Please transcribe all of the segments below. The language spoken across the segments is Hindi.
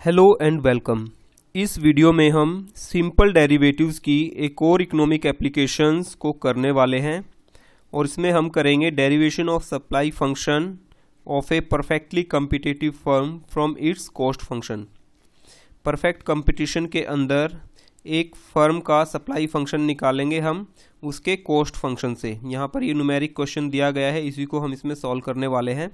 Hello and welcome. इस वीडियो में हम सिंपल डेरिवेटिव्स की एक और इकोनॉमिक एप्लीकेशंस को करने वाले हैं और इसमें हम करेंगे derivation of supply function of A perfectly competitive firm from its cost function. Perfect competition के अंदर एक फर्म का सप्लाई फंक्शन निकालेंगे हम उसके कॉस्ट फंक्शन से। यहाँ पर ये न्यूमेरिक क्वेश्चन दिया गया है, इसी को हम इसमें सॉल्व करने वाले हैं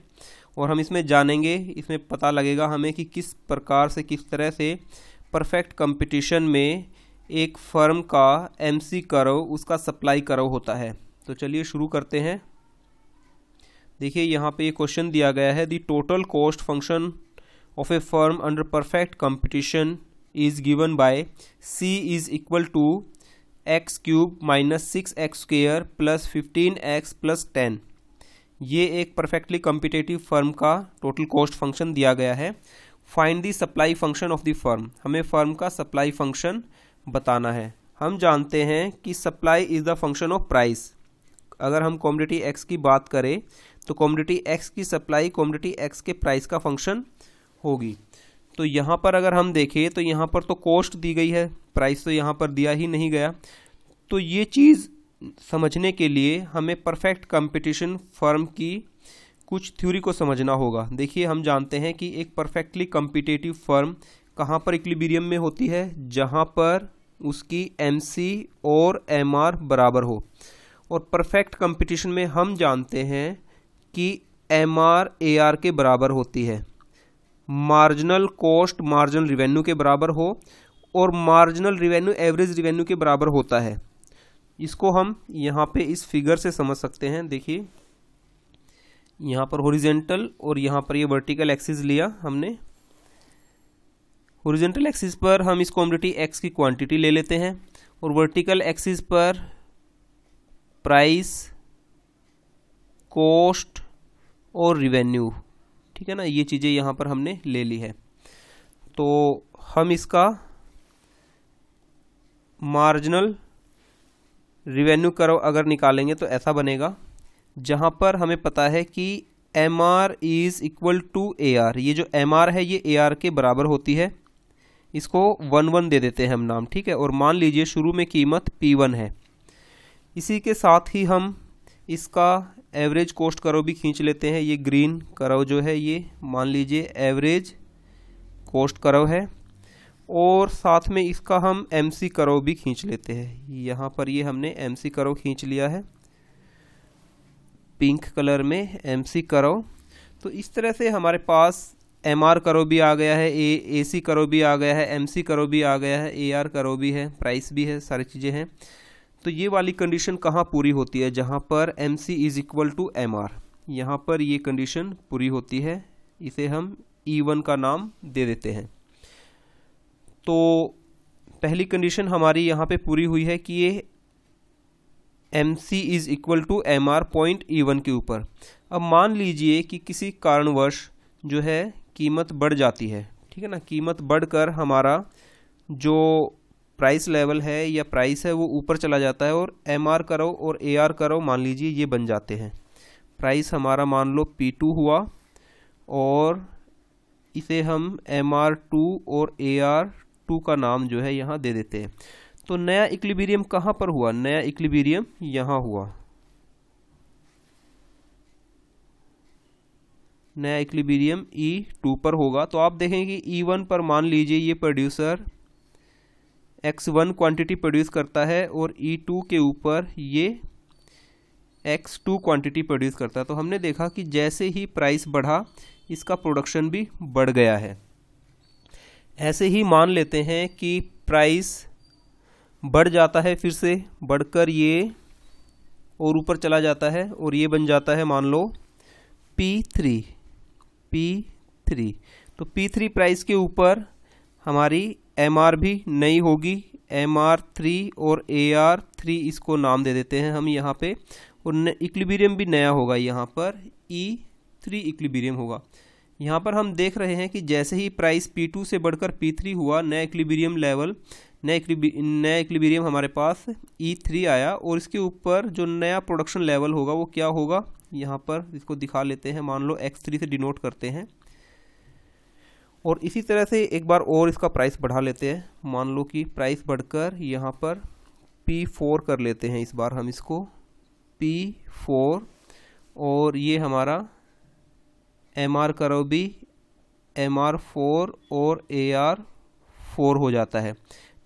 और हम इसमें जानेंगे, इसमें पता लगेगा हमें कि किस प्रकार से किस तरह से परफेक्ट कंपटीशन में एक फर्म का एमसी कर्व उसका सप्लाई कर्व होता है। तो चलिए शुरू करते हैं। देखिए यहाँ पे ये क्वेश्चन दिया गया है, the total cost function of A firm under perfect competition is given by C is equal to x cube minus 6x square plus 15x plus 10। ये एक परफेक्टली कम्पिटेटिव फर्म का टोटल कॉस्ट फंक्शन दिया गया है। Find the supply function of the firm, हमें फर्म का सप्लाई फंक्शन बताना है। हम जानते हैं कि supply is the function of price. अगर हम कमोडिटी एक्स की बात करें तो कमोडिटी एक्स की सप्लाई कमोडिटी एक्स के प्राइस का फंक्शन होगी। तो यहाँ पर अगर हम देखें तो यहाँ पर तो कॉस्ट दी गई है, प्राइस तो यहाँ पर दिया ही नहीं गया। तो ये चीज़ समझने के लिए हमें परफेक्ट कंपटीशन फर्म की कुछ थ्योरी को समझना होगा। देखिए हम जानते हैं कि एक परफेक्टली कम्पिटिटिव फर्म कहाँ पर इक्विलिब्रियम में होती है, जहाँ पर उसकी एमसी और एमआर बराबर हो। और परफेक्ट कंपटीशन में हम जानते हैं कि एमआर एआर के बराबर होती है, मार्जिनल कॉस्ट मार्जिनल रिवेन्यू के बराबर हो और मार्जिनल रिवेन्यू एवरेज रिवेन्यू के बराबर होता है। इसको हम यहाँ पे इस फिगर से समझ सकते हैं। देखिए यहाँ पर हॉरिजॉन्टल और यहाँ पर ये वर्टिकल एक्सिस लिया हमने। हॉरिजॉन्टल एक्सिस पर हम इस कमोडिटी एक्स की क्वांटिटी ले लेते हैं और वर्टिकल एक्सिस पर प्राइस, कॉस्ट और रिवेन्यू, ठीक है ना, ये चीज़ें यहाँ पर हमने ले ली है। तो हम इसका मार्जिनल रिवेन्यू कर्व अगर निकालेंगे तो ऐसा बनेगा, जहाँ पर हमें पता है कि M R is equal to A R. ये जो एम आर है ये ए आर के बराबर होती है। इसको 1 दे देते हैं हम नाम, ठीक है। और मान लीजिए शुरू में कीमत P1 है। इसी के साथ ही हम इसका एवरेज कॉस्ट कर्व भी खींच लेते हैं। ये ग्रीन कर्व जो है ये मान लीजिए एवरेज कॉस्ट कर्व है और साथ में इसका हम एमसी कर्व भी खींच लेते हैं। यहाँ पर ये हमने एमसी कर्व खींच लिया है पिंक कलर में, एमसी कर्व। तो इस तरह से हमारे पास एमआर कर्व भी आ गया है, एसी कर्व भी आ गया है, एमसी कर्व भी आ गया है, एआर कर्व भी है, प्राइस भी है, सारी चीज़ें हैं। तो ये वाली कंडीशन कहाँ पूरी होती है, जहाँ पर M C is equal to M R, यहाँ पर ये कंडीशन पूरी होती है। इसे हम E1 का नाम दे देते हैं। तो पहली कंडीशन हमारी यहाँ पे पूरी हुई है कि ये M C is equal to M R point E1 के ऊपर। अब मान लीजिए कि किसी कारणवश जो है कीमत बढ़ जाती है, ठीक है ना, कीमत बढ़कर हमारा जो प्राइस लेवल है या प्राइस है वो ऊपर चला जाता है और एम आर कर्व और ए आर कर्व मान लीजिए ये बन जाते हैं। प्राइस हमारा मान लो P2 हुआ और इसे हम MR2 और AR2 का नाम जो है यहाँ दे देते हैं। तो नया इक्विलिब्रियम कहाँ पर हुआ, नया इक्विलिब्रियम यहाँ हुआ। नया इक्विलिब्रियम E2 पर होगा। तो आप देखेंगे E1 पर मान लीजिए ये प्रोड्यूसर X1 क्वांटिटी प्रोड्यूस करता है और E2 के ऊपर ये X2 क्वांटिटी प्रोड्यूस करता है। तो हमने देखा कि जैसे ही प्राइस बढ़ा इसका प्रोडक्शन भी बढ़ गया है। ऐसे ही मान लेते हैं कि प्राइस बढ़ जाता है, फिर से बढ़कर ये और ऊपर चला जाता है और ये बन जाता है मान लो P3। तो P3 प्राइस के ऊपर हमारी MR भी नई होगी, MR3 और AR3 इसको नाम दे देते हैं हम यहाँ पे। और इक्विलिब्रियम भी नया होगा, यहाँ पर E3 इक्विलिब्रियम होगा। यहाँ पर हम देख रहे हैं कि जैसे ही प्राइस P2 से बढ़कर P3 हुआ, नया इक्विलिब्रियम लेवल, नया इक्विलिब्रियम हमारे पास E3 आया और इसके ऊपर जो नया प्रोडक्शन लेवल होगा वो क्या होगा, यहाँ पर इसको दिखा लेते हैं, मान लो X3 से डिनोट करते हैं। और इसी तरह से एक बार और इसका प्राइस बढ़ा लेते हैं। मान लो कि प्राइस बढ़कर यहाँ पर P4 कर लेते हैं, इस बार हम इसको P4, और ये हमारा MR कर्व भी MR4 और AR4 हो जाता है।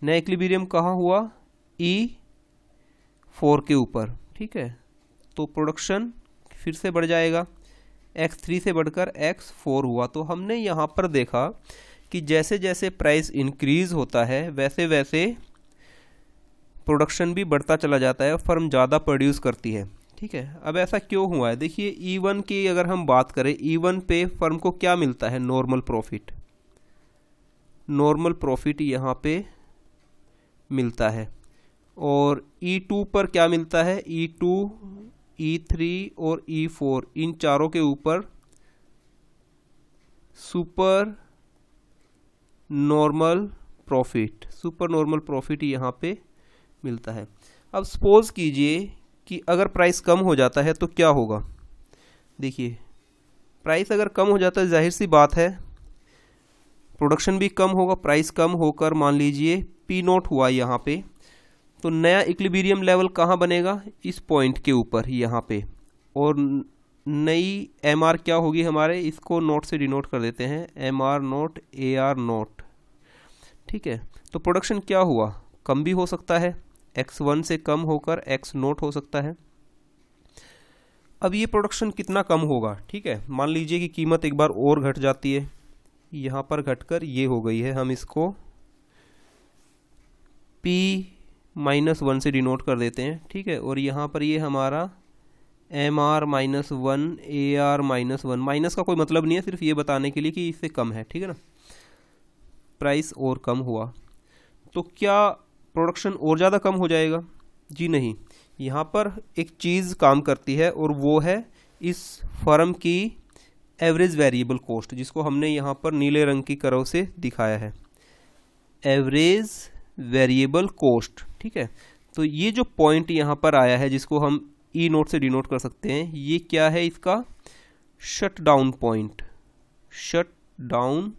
नया इक्विलिब्रियम कहाँ हुआ? E4 के ऊपर, ठीक है। तो प्रोडक्शन फिर से बढ़ जाएगा, X3 से बढ़कर X4 हुआ। तो हमने यहाँ पर देखा कि जैसे जैसे प्राइस इंक्रीज होता है वैसे वैसे प्रोडक्शन भी बढ़ता चला जाता है, फर्म ज़्यादा प्रोड्यूस करती है, ठीक है। अब ऐसा क्यों हुआ है? देखिए E1 की अगर हम बात करें, E1 पे फर्म को क्या मिलता है? Normal profit. नॉर्मल प्रॉफिट यहाँ पे मिलता है। और E2 पर क्या मिलता है? E2, E3 और E4, इन चारों के ऊपर super normal profit, super normal profit यहाँ पे मिलता है। अब सपोज कीजिए कि अगर प्राइस कम हो जाता है तो क्या होगा? देखिए प्राइस अगर कम हो जाता है, जाहिर सी बात है प्रोडक्शन भी कम होगा। प्राइस कम होकर मान लीजिए P0 हुआ यहाँ पे, तो नया इक्विलिब्रियम लेवल कहाँ बनेगा? इस पॉइंट के ऊपर यहाँ पे। और नई MR क्या होगी हमारे? इसको नोट से डिनोट कर देते हैं, MR नोट AR नोट, ठीक है। तो प्रोडक्शन क्या हुआ? कम भी हो सकता है, X1 से कम होकर X नोट हो सकता है। अब ये प्रोडक्शन कितना कम होगा? ठीक है, मान लीजिए कि कीमत एक बार और घट जाती है, यहाँ पर घटकर ये हो गई है, हम इसको P-1 से डिनोट कर देते हैं, ठीक है। और यहाँ पर ये हमारा MR-1 AR-1, माइनस का कोई मतलब नहीं है, सिर्फ ये बताने के लिए कि इससे कम है, ठीक है ना। प्राइस और कम हुआ तो क्या प्रोडक्शन और ज़्यादा कम हो जाएगा? जी नहीं, यहाँ पर एक चीज़ काम करती है और वो है इस फर्म की एवरेज वेरिएबल कॉस्ट, जिसको हमने यहाँ पर नीले रंग की कर्व से दिखाया है, एवरेज वेरिएबल कॉस्ट, ठीक है। तो ये जो पॉइंट यहाँ पर आया है, जिसको हम ई नोट से डिनोट कर सकते हैं, ये क्या है? इसका shut down point, shut down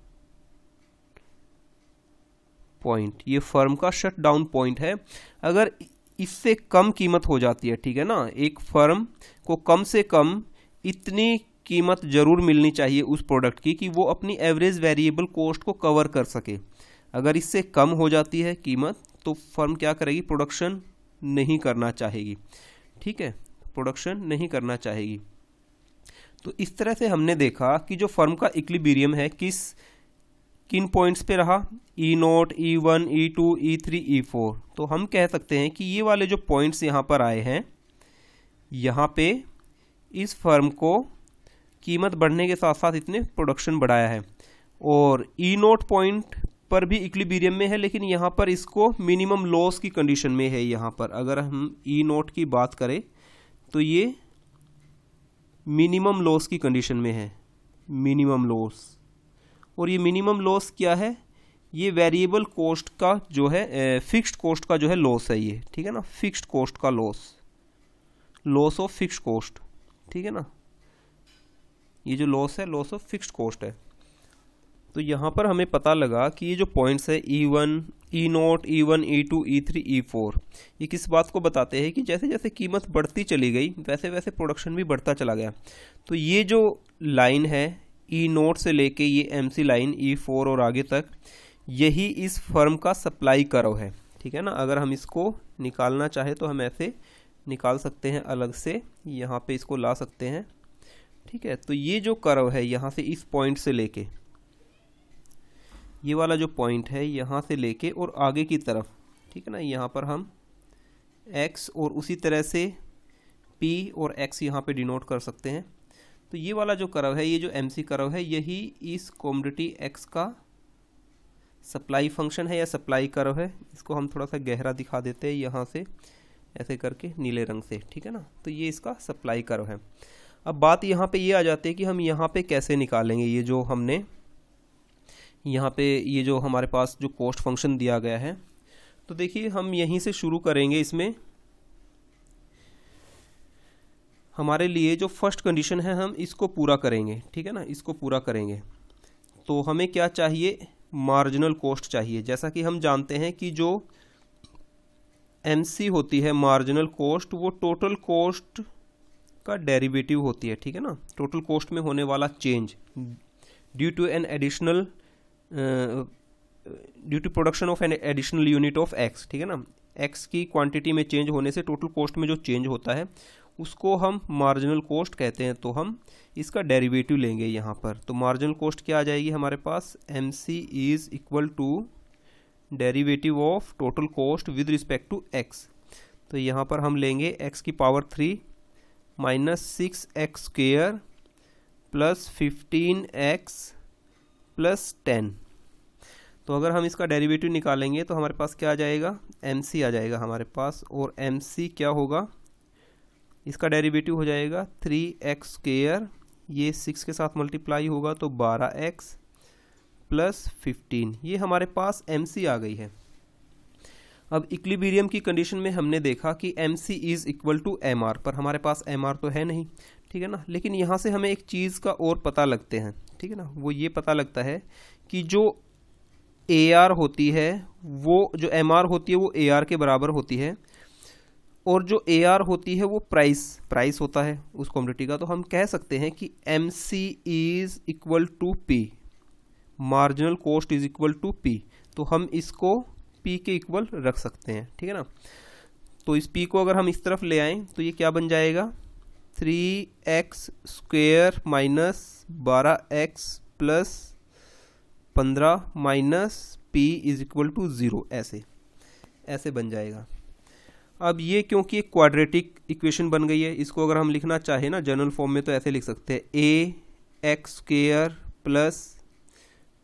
point, ये फर्म का शट डाउन पॉइंट है। अगर इससे कम कीमत हो जाती है, ठीक है ना, एक फर्म को कम से कम इतनी कीमत जरूर मिलनी चाहिए उस प्रोडक्ट की कि वो अपनी एवरेज वेरिएबल कॉस्ट को कवर कर सके। अगर इससे कम हो जाती है कीमत तो फर्म क्या करेगी? प्रोडक्शन नहीं करना चाहेगी, ठीक है, प्रोडक्शन नहीं करना चाहेगी। तो इस तरह से हमने देखा कि जो फर्म का इक्विलिब्रियम है किन पॉइंट्स पे रहा? E0, E1, E2, E3, E4। तो हम कह सकते हैं कि ये वाले जो पॉइंट्स यहाँ पर आए हैं, यहाँ पे इस फर्म को कीमत बढ़ने के साथ साथ इतने प्रोडक्शन बढ़ाया है। और E0 पॉइंट पर भी इक्विलिब्रियम में है, लेकिन यहाँ पर इसको मिनिमम लॉस की कंडीशन में है। यहाँ पर अगर हम E0 की बात करें तो ये मिनिमम लॉस की कंडीशन में है, मिनिमम लॉस। और ये मिनिमम लॉस क्या है? ये वेरिएबल कॉस्ट का जो है, फिक्स्ड कॉस्ट का जो है लॉस है ये, ठीक है ना, फिक्स्ड कॉस्ट का loss, loss of fixed cost, ठीक है ना, ये जो लॉस है लॉस ऑफ फिक्स्ड कॉस्ट है। तो यहाँ पर हमें पता लगा कि ये जो पॉइंट्स है E1, E0, E1, E2, E3, E4, ये किस बात को बताते हैं कि जैसे जैसे कीमत बढ़ती चली गई वैसे वैसे प्रोडक्शन भी बढ़ता चला गया। तो ये जो लाइन है E0 से लेके ये MC लाइन E4 और आगे तक, यही इस फर्म का सप्लाई कर्व है, ठीक है ना। अगर हम इसको निकालना चाहे तो हम ऐसे निकाल सकते हैं, अलग से यहाँ पे इसको ला सकते हैं, ठीक है। तो ये जो कर्व है यहाँ से इस पॉइंट से लेके, ये वाला जो पॉइंट है यहाँ से लेके और आगे की तरफ, ठीक है ना, यहाँ पर हम x और उसी तरह से p और x यहाँ पे डिनोट कर सकते हैं। तो ये वाला जो कर्व है, ये जो MC कर्व है, यही इस कमोडिटी x का सप्लाई फंक्शन है या सप्लाई कर्व है। इसको हम थोड़ा सा गहरा दिखा देते हैं यहाँ से ऐसे करके नीले रंग से, ठीक है ना। तो ये इसका सप्लाई कर्व है। अब बात यहाँ पे ये आ जाती है कि हम यहाँ पे कैसे निकालेंगे ये जो हमने यहाँ पे ये जो हमारे पास जो कॉस्ट फंक्शन दिया गया है। तो देखिए हम यहीं से शुरू करेंगे। इसमें हमारे लिए जो फर्स्ट कंडीशन है हम इसको पूरा करेंगे, ठीक है ना, इसको पूरा करेंगे। तो हमें क्या चाहिए, मार्जिनल कॉस्ट चाहिए। जैसा कि हम जानते हैं कि जो MC होती है मार्जिनल कॉस्ट, वो टोटल कॉस्ट का डेरिवेटिव होती है, ठीक है ना। टोटल कॉस्ट में होने वाला change due to production of an additional unit of X, ठीक है ना। X की क्वांटिटी में चेंज होने से टोटल कॉस्ट में जो चेंज होता है उसको हम मार्जिनल कॉस्ट कहते हैं। तो हम इसका डेरिवेटिव लेंगे यहाँ पर। तो मार्जिनल कॉस्ट क्या आ जाएगी हमारे पास, MC is equal to derivative of total cost with respect to X। तो यहाँ पर हम लेंगे x की power 3 minus 6x square plus 15x plus 10। तो अगर हम इसका डेरिवेटिव निकालेंगे तो हमारे पास क्या आ जाएगा, MC आ जाएगा हमारे पास। और MC क्या होगा, इसका डेरिवेटिव हो जाएगा 3x स्क्वेयर, ये 6 के साथ मल्टीप्लाई होगा तो 12x प्लस 15। ये हमारे पास MC आ गई है। अब इक्विलिब्रियम की कंडीशन में हमने देखा कि MC is equal to MR, पर हमारे पास MR तो है नहीं, ठीक है ना। लेकिन यहाँ से हमें एक चीज़ का और पता लगते हैं, ठीक है ना। वो ये पता लगता है कि जो AR होती है, वो जो MR होती है वो AR के बराबर होती है, और जो AR होती है वो प्राइस होता है उस कमोडिटी का। तो हम कह सकते हैं कि MC is equal to P, marginal cost is equal to P। तो हम इसको P के इक्वल रख सकते हैं, ठीक है ना। तो इस P को अगर हम इस तरफ ले आएं तो ये क्या बन जाएगा, 3x square minus 12x plus 15 minus P is equal to 0, ऐसे बन जाएगा। अब ये क्योंकि एक क्वाड्रेटिक इक्वेशन बन गई है, इसको अगर हम लिखना चाहें ना जनरल फॉर्म में तो ऐसे लिख सकते हैं ax square plus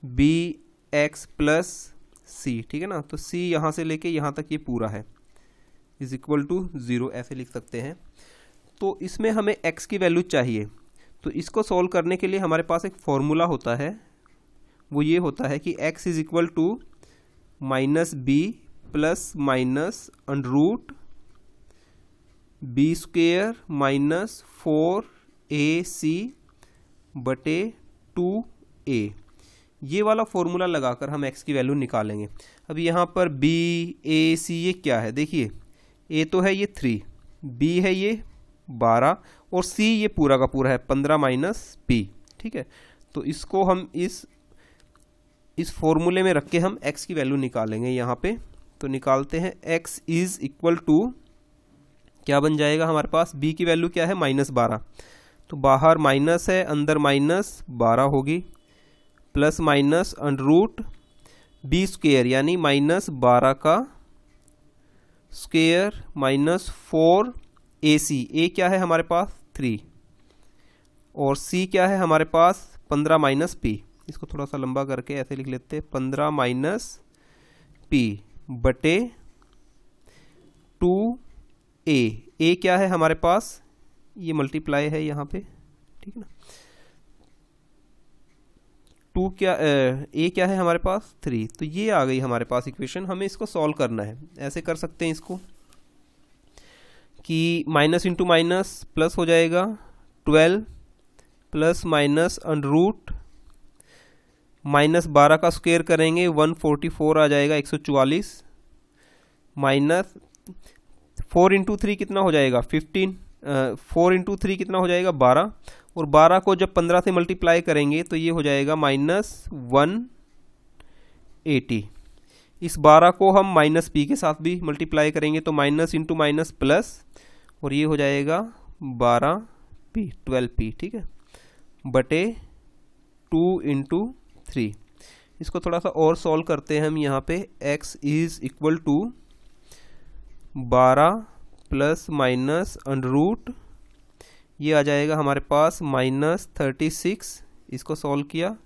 bx plus c, ठीक है ना। तो c यहाँ से लेके यहाँ तक ये पूरा है इज इक्वल टू 0, ऐसे लिख सकते हैं। तो इसमें हमें x की वैल्यू चाहिए, तो इसको सॉल्व करने के लिए हमारे पास एक फॉर्मूला होता है, वो ये होता है कि x is equal to minus b plus minus under root B square minus 4ac बटे 2a। ये वाला फॉर्मूला लगाकर हम x की वैल्यू निकालेंगे। अब यहाँ पर b a c ये क्या है, देखिए a तो है ये 3, b है ये 12 और c ये पूरा का पूरा है 15 माइनस p, ठीक है। तो इसको हम इस फॉर्मूले में रख के हम x की वैल्यू निकालेंगे यहाँ पे। तो निकालते हैं, x इज इक्वल टू क्या बन जाएगा हमारे पास, b की वैल्यू क्या है -12, तो बाहर माइनस है अंदर -12 होगी, plus minus under root B square यानी -12 का स्क्वेयर माइनस 4ac, a क्या है हमारे पास 3 और c क्या है हमारे पास 15 माइनस p। इसको थोड़ा सा लंबा करके ऐसे लिख लेते हैं, 15 माइनस p बटे 2a। a क्या है हमारे पास, ये मल्टीप्लाई है यहाँ पे, ठीक है ना। 2 क्या a क्या है हमारे पास 3, तो ये आ गई हमारे पास इक्वेशन। हमें इसको सॉल्व करना है, ऐसे कर सकते हैं इसको कि माइनस इंटू माइनस प्लस हो जाएगा 12 प्लस माइनस अंडर रूट -12 का स्क्वायर करेंगे 144 आ जाएगा 144, माइनस 4 इंटू 3 कितना हो जाएगा 15, 4 इंटू 3 कितना हो जाएगा 12, और 12 को जब 15 से मल्टीप्लाई करेंगे तो ये हो जाएगा -180। इस 12 को हम माइनस p के साथ भी मल्टीप्लाई करेंगे तो माइनस इंटू माइनस प्लस, और ये हो जाएगा 12p, ठीक है, बटे 2 इंटू 3। इसको थोड़ा सा और सॉल्व करते हैं हम यहाँ पे, x is equal to 12 plus minus under root, ये आ जाएगा हमारे पास -36, इसको सॉल्व किया,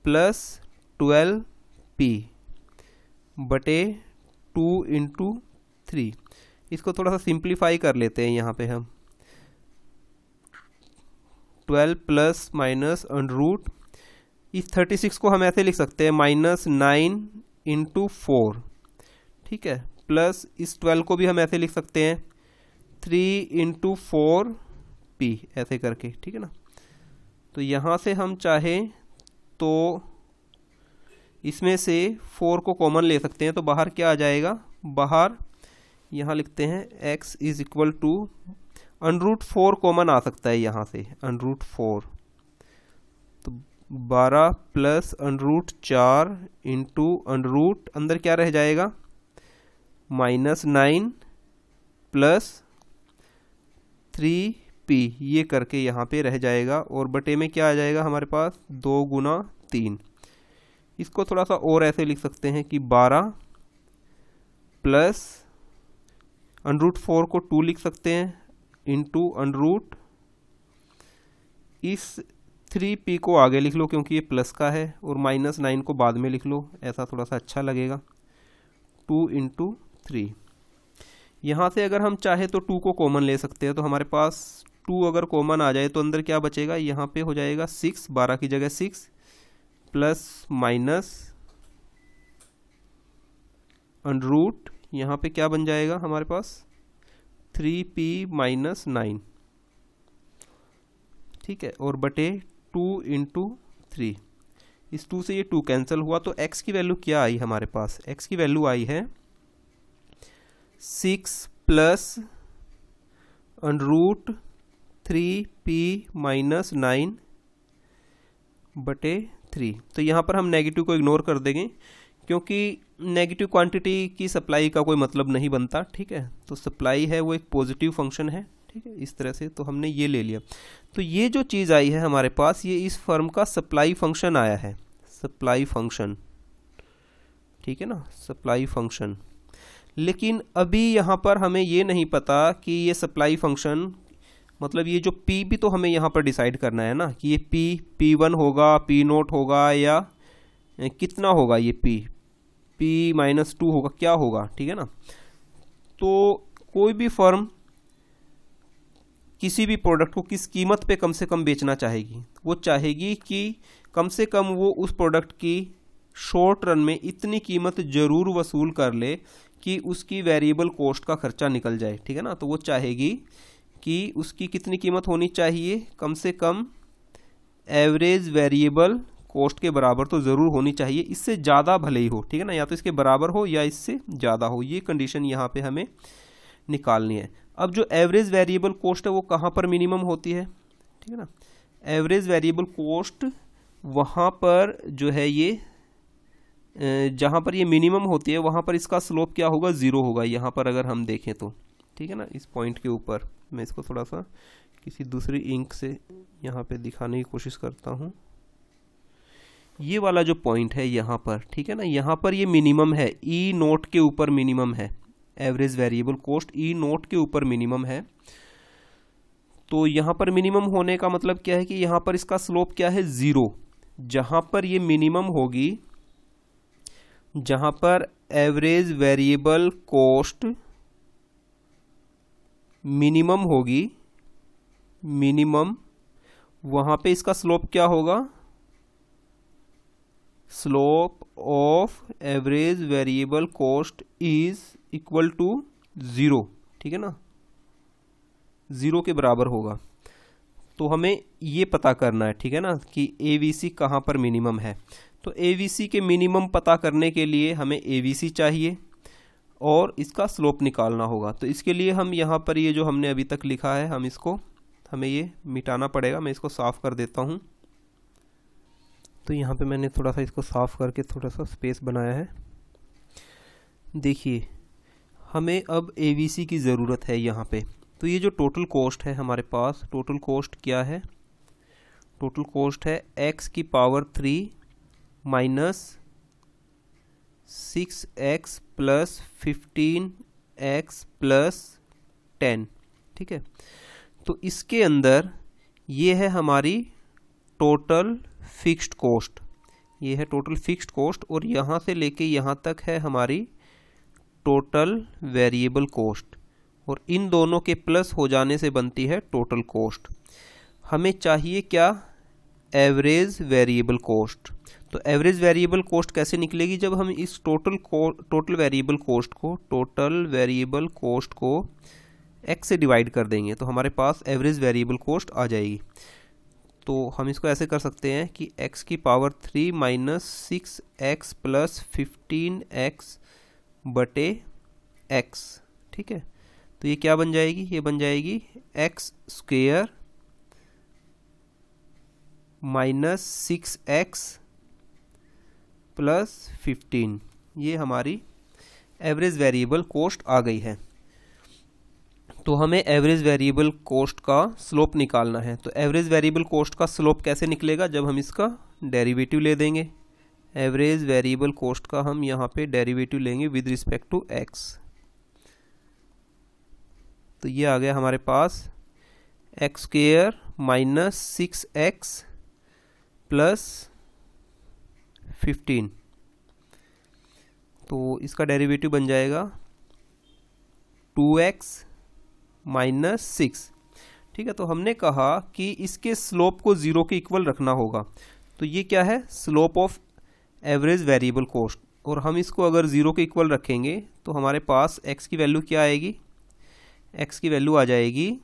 प्लस 12p बटे 2 इंटू 3। इसको थोड़ा सा सिंप्लीफाई कर लेते हैं यहाँ पे हम, 12 प्लस माइनस अंडर रूट, इस 36 को हम ऐसे लिख सकते हैं -9 इंटू 4, ठीक है, प्लस इस 12 को भी हम ऐसे लिख सकते हैं 3 इंटू 4p, ऐसे करके, ठीक है ना। तो यहाँ से हम चाहें तो इसमें से 4 को कॉमन ले सकते हैं, तो बाहर क्या आ जाएगा, बाहर यहाँ लिखते हैं x is equal to √4 common आ सकता है यहाँ से, √4, तो 12 प्लस √4 इंटू अंदर क्या रह जाएगा, -9 प्लस 3p, ये करके यहाँ पे रह जाएगा, और बटे में क्या आ जाएगा हमारे पास, 2 गुना 3। इसको थोड़ा सा और ऐसे लिख सकते हैं कि 12 प्लस √4 को 2 लिख सकते हैं, इंटू √ इस 3p को आगे लिख लो क्योंकि ये प्लस का है, और -9 को बाद में लिख लो, ऐसा थोड़ा सा अच्छा लगेगा, 2 इंटू 3। यहाँ से अगर हम चाहे तो 2 को कॉमन ले सकते हैं, तो हमारे पास 2 अगर कॉमन आ जाए तो अंदर क्या बचेगा, यहाँ पे हो जाएगा 6, 12 की जगह 6, प्लस माइनस √ यहाँ पे क्या बन जाएगा हमारे पास, 3p - 9, ठीक है, और बटे 2 इंटू 3। इस 2 से ये 2 कैंसिल हुआ, तो x की वैल्यू क्या आई हमारे पास, x की वैल्यू आई है 6 प्लस √ 3p - 9 बटे 3। तो यहाँ पर हम नेगेटिव को इग्नोर कर देंगे क्योंकि नेगेटिव क्वांटिटी की सप्लाई का कोई मतलब नहीं बनता, ठीक है, तो सप्लाई है वो एक पॉजिटिव फंक्शन है, ठीक है, इस तरह से तो हमने ये ले लिया। तो ये जो चीज़ आई है हमारे पास, ये इस फर्म का सप्लाई फंक्शन आया है, सप्लाई फंक्शन, ठीक है ना, सप्लाई फंक्शन। लेकिन अभी यहाँ पर हमें ये नहीं पता कि ये सप्लाई फंक्शन, मतलब ये जो P भी तो हमें यहाँ पर डिसाइड करना है ना, कि ये P1 होगा, P0 होगा, या कितना होगा ये P-2 होगा, क्या होगा, ठीक है ना। तो कोई भी फर्म किसी भी प्रोडक्ट को किस कीमत पे कम से कम बेचना चाहेगी, वो चाहेगी कि कम से कम वो उस प्रोडक्ट की शॉर्ट रन में इतनी कीमत ज़रूर वसूल कर ले कि उसकी वेरिएबल कॉस्ट का खर्चा निकल जाए, ठीक है ना। तो वो चाहेगी कि उसकी कितनी कीमत होनी चाहिए, कम से कम एवरेज वेरिएबल कॉस्ट के बराबर तो ज़रूर होनी चाहिए, इससे ज़्यादा भले ही हो, ठीक है ना, या तो इसके बराबर हो या इससे ज़्यादा हो, ये कंडीशन यहाँ पे हमें निकालनी है। अब जो एवरेज वेरिएबल कॉस्ट है वो कहाँ पर मिनिमम होती है, ठीक है ना, एवरेज वेरिएबल कॉस्ट वहाँ पर जो है ये जहाँ पर ये मिनिमम होती है वहाँ पर इसका स्लोप क्या होगा, 0 होगा, यहाँ पर अगर हम देखें तो, ठीक है ना। इस पॉइंट के ऊपर मैं इसको थोड़ा सा किसी दूसरी इंक से यहाँ पे दिखाने की कोशिश करता हूँ। ये वाला जो पॉइंट है यहाँ पर, ठीक है ना, यहाँ पर ये मिनिमम है, E0 के ऊपर मिनिमम है, एवरेज वेरिएबल कॉस्ट E0 के ऊपर मिनिमम है। तो यहाँ पर मिनिमम होने का मतलब क्या है कि यहाँ पर इसका स्लोप क्या है, 0। जहाँ पर ये मिनिमम होगी, जहाँ पर एवरेज वेरिएबल कॉस्ट मिनिमम होगी, मिनिमम, वहाँ पे इसका स्लोप क्या होगा, slope of average variable cost is equal to 0, ठीक है ना, 0 के बराबर होगा। तो हमें ये पता करना है, ठीक है ना, कि AVC कहाँ पर मिनिमम है। तो AVC के मिनिमम पता करने के लिए हमें AVC चाहिए और इसका स्लोप निकालना होगा। तो इसके लिए हम यहाँ पर ये जो हमने अभी तक लिखा है, हमें ये मिटाना पड़ेगा। मैं इसको साफ़ कर देता हूँ। तो यहाँ पे मैंने थोड़ा सा इसको साफ़ करके थोड़ा सा स्पेस बनाया है। देखिए हमें अब AVC की ज़रूरत है यहाँ पे। तो ये जो टोटल कॉस्ट है हमारे पास, टोटल कॉस्ट क्या है, टोटल कॉस्ट है x³ minus 6x plus 15x plus 10, ठीक है। तो इसके अंदर ये है हमारी टोटल फिक्स्ड कॉस्ट, ये है टोटल फिक्स्ड कॉस्ट, और यहाँ से लेके यहाँ तक है हमारी टोटल वेरिएबल कॉस्ट, और इन दोनों के प्लस हो जाने से बनती है टोटल कॉस्ट। हमें चाहिए क्या, एवरेज वेरिएबल कॉस्ट। तो एवरेज वेरिएबल कॉस्ट कैसे निकलेगी, जब हम इस टोटल वेरिएबल कॉस्ट को x से डिवाइड कर देंगे तो हमारे पास एवरेज वेरिएबल कॉस्ट आ जाएगी। तो हम इसको ऐसे कर सकते हैं कि x की power 3 minus 6x plus 15x बटे x। ठीक है, तो ये क्या बन जाएगी, ये बन जाएगी x square minus 6x plus 15। ये हमारी एवरेज वेरिएबल कॉस्ट आ गई है। तो हमें एवरेज वेरिएबल कॉस्ट का स्लोप निकालना है। तो एवरेज वेरिएबल कॉस्ट का स्लोप कैसे निकलेगा, जब हम इसका डेरिवेटिव ले देंगे। एवरेज वेरिएबल कॉस्ट का हम यहाँ पे डेरिवेटिव लेंगे विद रिस्पेक्ट टू x। तो ये आ गया हमारे पास x square minus 6x plus 15। तो इसका डेरिवेटिव बन जाएगा 2x माइनस 6। ठीक है, तो हमने कहा कि इसके स्लोप को 0 के इक्वल रखना होगा। तो ये क्या है, slope of average variable cost. और हम इसको अगर 0 के इक्वल रखेंगे तो हमारे पास x की वैल्यू क्या आएगी, x की वैल्यू आ जाएगी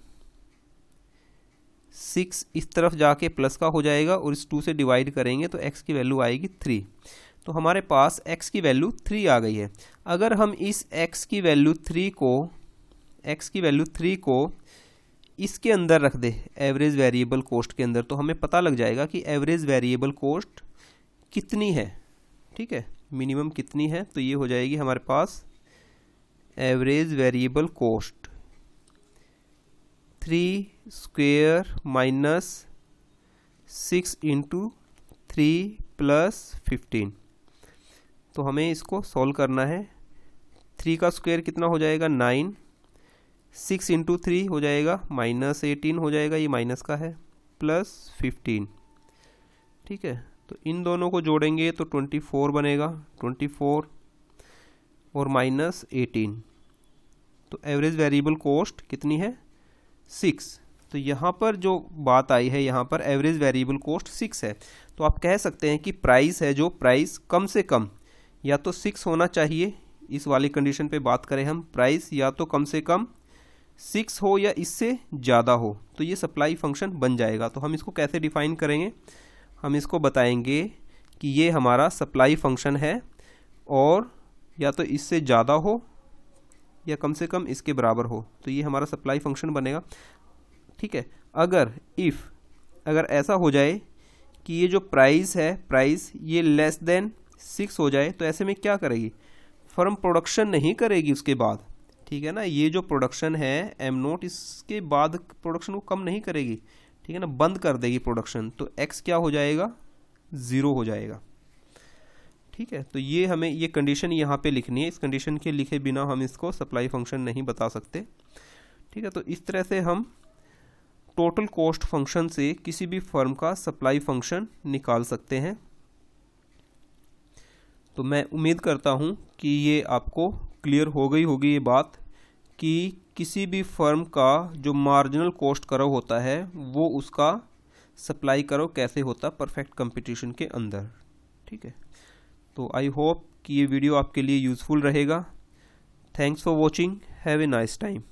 6, इस तरफ जाके प्लस का हो जाएगा और इस 2 से डिवाइड करेंगे तो x की वैल्यू आएगी 3। तो हमारे पास x की वैल्यू 3 आ गई है। अगर हम इस x की वैल्यू 3 को इसके अंदर रख दे, एवरेज वेरिएबल कॉस्ट के अंदर, तो हमें पता लग जाएगा कि एवरेज वेरिएबल कॉस्ट कितनी है। ठीक है, मिनिमम कितनी है, तो ये हो जाएगी हमारे पास average variable cost 3 square minus 6 into 3 plus 15। तो हमें इसको सॉल्व करना है। 3 का स्क्वायर कितना हो जाएगा 9, 6 इंटू 3 हो जाएगा माइनस 18 हो जाएगा, ये माइनस का है, प्लस 15। ठीक है, तो इन दोनों को जोड़ेंगे तो 24 बनेगा, 24 और माइनस 18। तो एवरेज वेरिएबल कॉस्ट कितनी है 6। तो यहाँ पर जो बात आई है, यहाँ पर एवरेज वेरिएबल कॉस्ट 6 है। तो आप कह सकते हैं कि प्राइस है, जो प्राइस कम से कम या तो 6 होना चाहिए। इस वाली कंडीशन पे बात करें हम, प्राइस या तो कम से कम 6 हो या इससे ज़्यादा हो, तो ये सप्लाई फंक्शन बन जाएगा। तो हम इसको कैसे डिफाइन करेंगे, हम इसको बताएंगे कि ये हमारा सप्लाई फंक्शन है और या तो इससे ज़्यादा हो या कम से कम इसके बराबर हो, तो ये हमारा सप्लाई फंक्शन बनेगा। ठीक है, अगर ऐसा हो जाए कि ये जो प्राइस है, प्राइस ये लेस देन 6 हो जाए, तो ऐसे में क्या करेगी, फर्म प्रोडक्शन नहीं करेगी उसके बाद। ठीक है ना, ये जो प्रोडक्शन है m0, इसके बाद प्रोडक्शन को कम नहीं करेगी। ठीक है ना, बंद कर देगी प्रोडक्शन। तो x क्या हो जाएगा, 0 हो जाएगा। ठीक है, तो ये हमें ये कंडीशन यहाँ पे लिखनी है। इस कंडीशन के लिखे बिना हम इसको सप्लाई फंक्शन नहीं बता सकते। ठीक है, तो इस तरह से हम टोटल कॉस्ट फंक्शन से किसी भी फर्म का सप्लाई फंक्शन निकाल सकते हैं। तो मैं उम्मीद करता हूँ कि ये आपको क्लियर हो गई होगी ये बात कि किसी भी फर्म का जो मार्जिनल कॉस्ट कर्व होता है वो उसका सप्लाई कर्व कैसे होता परफेक्ट कंपटीशन के अंदर। ठीक है, तो आई होप कि ये वीडियो आपके लिए यूज़फुल रहेगा। Thanks for watching, have a nice time.